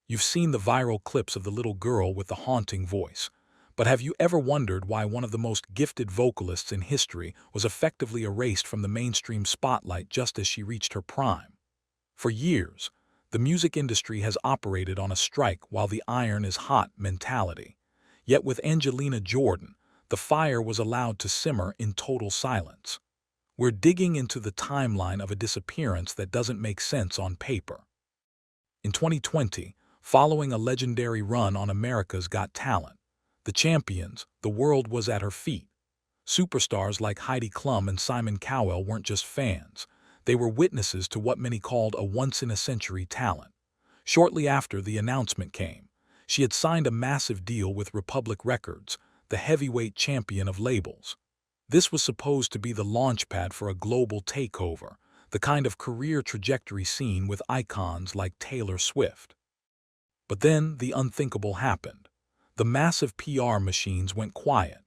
You've seen the viral clips of the little girl with the haunting voice, but have you ever wondered why one of the most gifted vocalists in history was effectively erased from the mainstream spotlight just as she reached her prime? For years, the music industry has operated on a strike while the iron is hot mentality. Yet with Angelina Jordan, the fire was allowed to simmer in total silence. We're digging into the timeline of a disappearance that doesn't make sense on paper. In 2020, following a legendary run on America's Got Talent, the champions, the world was at her feet. Superstars like Heidi Klum and Simon Cowell weren't just fans. They were witnesses to what many called a once-in-a-century talent. Shortly after the announcement came, she had signed a massive deal with Republic Records, the heavyweight champion of labels. This was supposed to be the launchpad for a global takeover, the kind of career trajectory seen with icons like Taylor Swift. But then the unthinkable happened. The massive PR machines went quiet.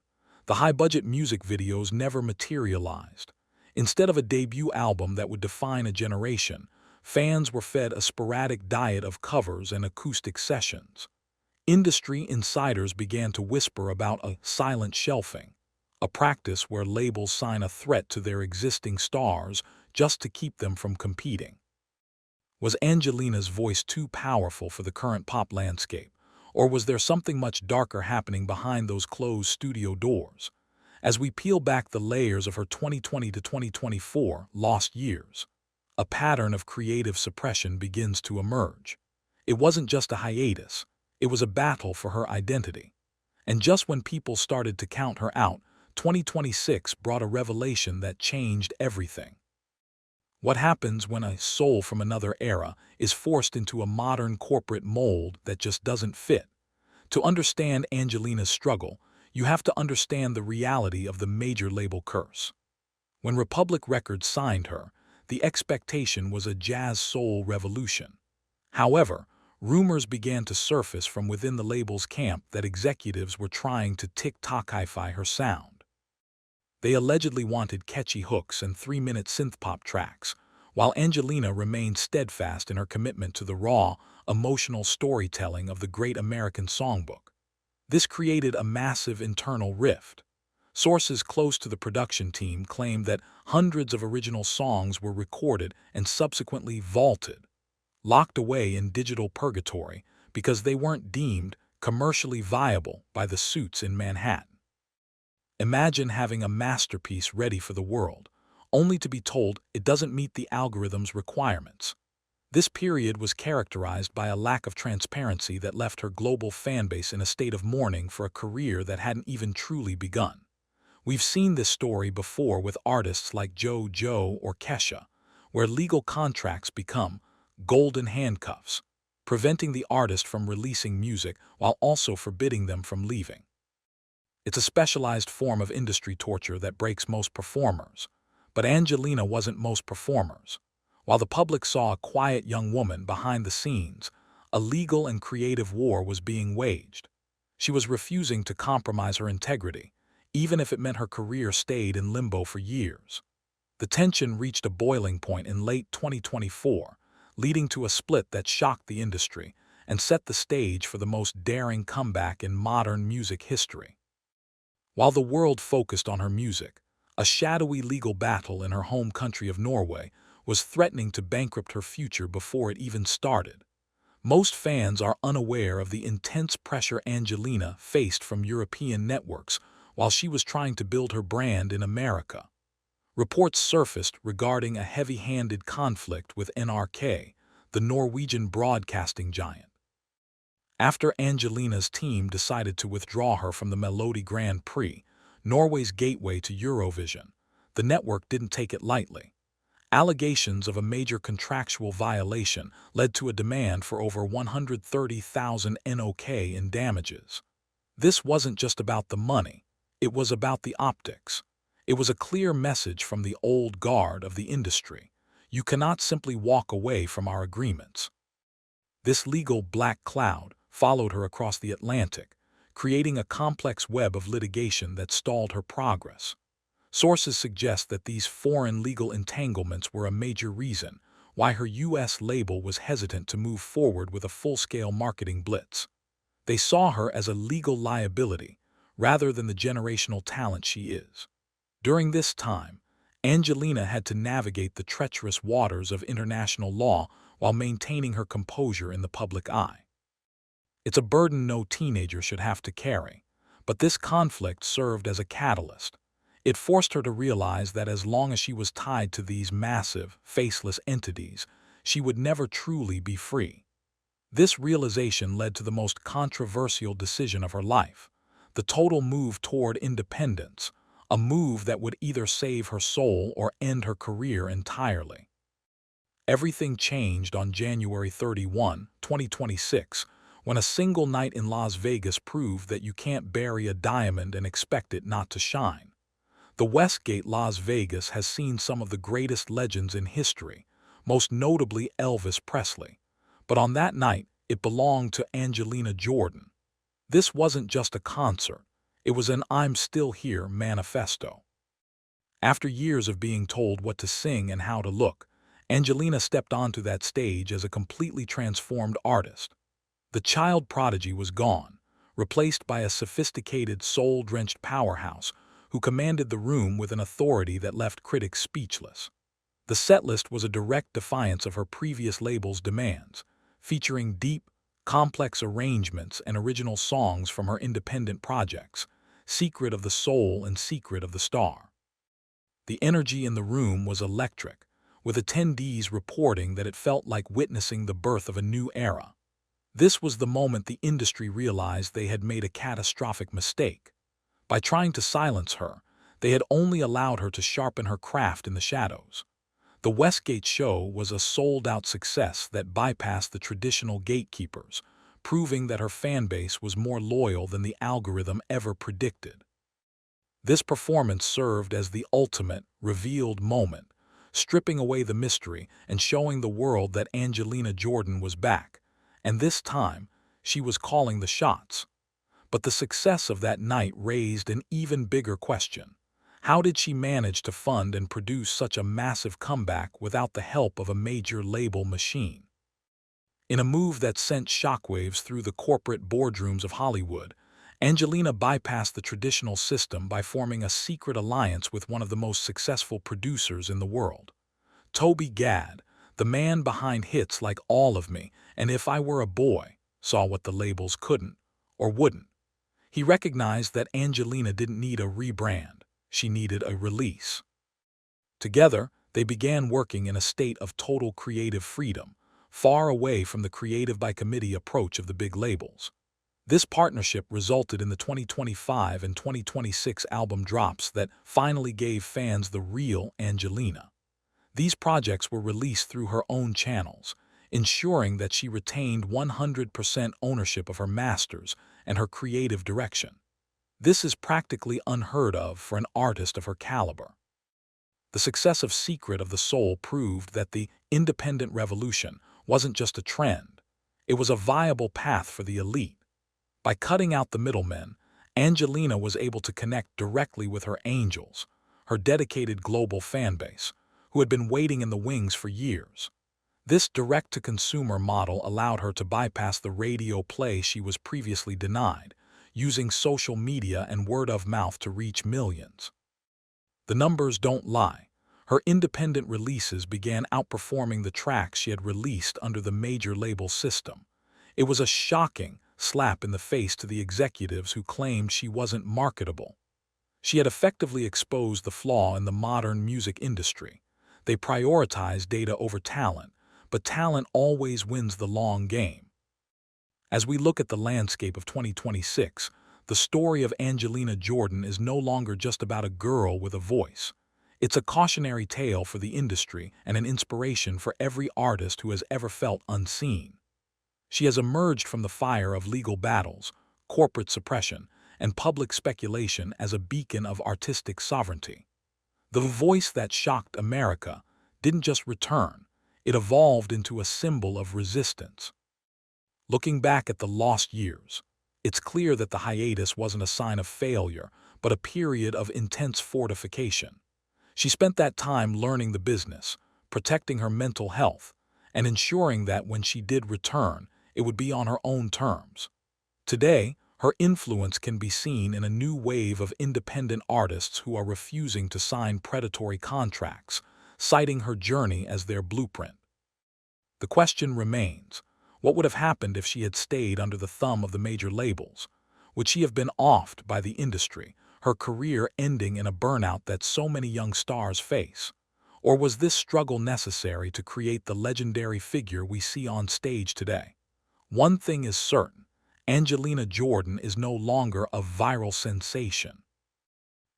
The high-budget music videos never materialized. Instead of a debut album that would define a generation, fans were fed a sporadic diet of covers and acoustic sessions. Industry insiders began to whisper about a silent shelving, a practice where labels sign a threat to their existing stars just to keep them from competing. Was Angelina's voice too powerful for the current pop landscape, or was there something much darker happening behind those closed studio doors? As we peel back the layers of her 2020 to 2024 lost years, a pattern of creative suppression begins to emerge. It wasn't just a hiatus, it was a battle for her identity. And just when people started to count her out, 2026 brought a revelation that changed everything. What happens when a soul from another era is forced into a modern corporate mold that just doesn't fit? To understand Angelina's struggle, you have to understand the reality of the major label curse. When Republic Records signed her, the expectation was a jazz soul revolution. However, rumors began to surface from within the label's camp that executives were trying to TikTokify her sound. They allegedly wanted catchy hooks and 3-minute synthpop tracks, while Angelina remained steadfast in her commitment to the raw, emotional storytelling of the great American songbook. This created a massive internal rift. Sources close to the production team claimed that hundreds of original songs were recorded and subsequently vaulted, locked away in digital purgatory because they weren't deemed commercially viable by the suits in Manhattan. Imagine having a masterpiece ready for the world, only to be told it doesn't meet the algorithm's requirements. This period was characterized by a lack of transparency that left her global fanbase in a state of mourning for a career that hadn't even truly begun. We've seen this story before with artists like Joe or Kesha, where legal contracts become golden handcuffs, preventing the artist from releasing music while also forbidding them from leaving. It's a specialized form of industry torture that breaks most performers. But Angelina wasn't most performers. While the public saw a quiet young woman behind the scenes, a legal and creative war was being waged. She was refusing to compromise her integrity, even if it meant her career stayed in limbo for years. The tension reached a boiling point in late 2024, leading to a split that shocked the industry and set the stage for the most daring comeback in modern music history. While the world focused on her music, a shadowy legal battle in her home country of Norway was threatening to bankrupt her future before it even started. Most fans are unaware of the intense pressure Angelina faced from European networks while she was trying to build her brand in America. Reports surfaced regarding a heavy-handed conflict with NRK, the Norwegian broadcasting giant. After Angelina's team decided to withdraw her from the Melodi Grand Prix, Norway's gateway to Eurovision, the network didn't take it lightly. Allegations of a major contractual violation led to a demand for over 130,000 NOK in damages. This wasn't just about the money, it was about the optics. It was a clear message from the old guard of the industry. You cannot simply walk away from our agreements. This legal black cloud followed her across the Atlantic, creating a complex web of litigation that stalled her progress. Sources suggest that these foreign legal entanglements were a major reason why her U.S. label was hesitant to move forward with a full-scale marketing blitz. They saw her as a legal liability, rather than the generational talent she is. During this time, Angelina had to navigate the treacherous waters of international law while maintaining her composure in the public eye. It's a burden no teenager should have to carry, but this conflict served as a catalyst. It forced her to realize that as long as she was tied to these massive, faceless entities, she would never truly be free. This realization led to the most controversial decision of her life, the total move toward independence, a move that would either save her soul or end her career entirely. Everything changed on January 31, 2026, when a single night in Las Vegas proved that you can't bury a diamond and expect it not to shine. The Westgate Las Vegas has seen some of the greatest legends in history, most notably Elvis Presley. But on that night, it belonged to Angelina Jordan. This wasn't just a concert, it was an "I'm still here" manifesto. After years of being told what to sing and how to look, Angelina stepped onto that stage as a completely transformed artist. The child prodigy was gone, replaced by a sophisticated, soul-drenched powerhouse who commanded the room with an authority that left critics speechless. The setlist was a direct defiance of her previous label's demands, featuring deep, complex arrangements and original songs from her independent projects, Secret of the Soul and Secret of the Star. The energy in the room was electric, with attendees reporting that it felt like witnessing the birth of a new era. This was the moment the industry realized they had made a catastrophic mistake. By trying to silence her, they had only allowed her to sharpen her craft in the shadows. The Westgate show was a sold-out success that bypassed the traditional gatekeepers, proving that her fanbase was more loyal than the algorithm ever predicted. This performance served as the ultimate, revealed moment, stripping away the mystery and showing the world that Angelina Jordan was back, and this time, she was calling the shots. But the success of that night raised an even bigger question. How did she manage to fund and produce such a massive comeback without the help of a major label machine? In a move that sent shockwaves through the corporate boardrooms of Hollywood, Angelina bypassed the traditional system by forming a secret alliance with one of the most successful producers in the world. Toby Gad, the man behind hits like All of Me and If I Were a Boy, saw what the labels couldn't or wouldn't. He recognized that Angelina didn't need a rebrand, she needed a release. Together, they began working in a state of total creative freedom, far away from the creative-by-committee approach of the big labels. This partnership resulted in the 2025 and 2026 album drops that finally gave fans the real Angelina. These projects were released through her own channels, ensuring that she retained 100% ownership of her masters and her creative direction. This is practically unheard of for an artist of her caliber. The success of Secret of the Soul proved that the independent revolution wasn't just a trend, it was a viable path for the elite. By cutting out the middlemen, Angelina was able to connect directly with her angels, her dedicated global fanbase, who had been waiting in the wings for years. This direct-to-consumer model allowed her to bypass the radio play she was previously denied, using social media and word of mouth to reach millions. The numbers don't lie. Her independent releases began outperforming the tracks she had released under the major label system. It was a shocking slap in the face to the executives who claimed she wasn't marketable. She had effectively exposed the flaw in the modern music industry. They prioritize data over talent, but talent always wins the long game. As we look at the landscape of 2026, the story of Angelina Jordan is no longer just about a girl with a voice. It's a cautionary tale for the industry and an inspiration for every artist who has ever felt unseen. She has emerged from the fire of legal battles, corporate suppression, and public speculation as a beacon of artistic sovereignty. The voice that shocked America didn't just return, it evolved into a symbol of resistance. Looking back at the lost years, it's clear that the hiatus wasn't a sign of failure, but a period of intense fortification. She spent that time learning the business, protecting her mental health, and ensuring that when she did return, it would be on her own terms. Today, her influence can be seen in a new wave of independent artists who are refusing to sign predatory contracts, citing her journey as their blueprint. The question remains, what would have happened if she had stayed under the thumb of the major labels? Would she have been offed by the industry, her career ending in a burnout that so many young stars face? Or was this struggle necessary to create the legendary figure we see on stage today? One thing is certain, Angelina Jordan is no longer a viral sensation.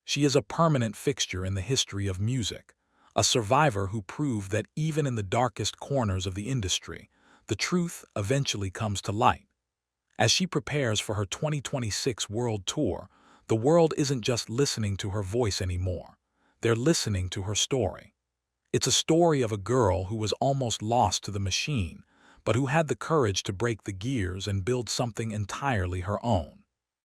She is a permanent fixture in the history of music, a survivor who proved that even in the darkest corners of the industry, the truth eventually comes to light. As she prepares for her 2026 world tour, the world isn't just listening to her voice anymore. They're listening to her story. It's a story of a girl who was almost lost to the machine, but who had the courage to break the gears and build something entirely her own.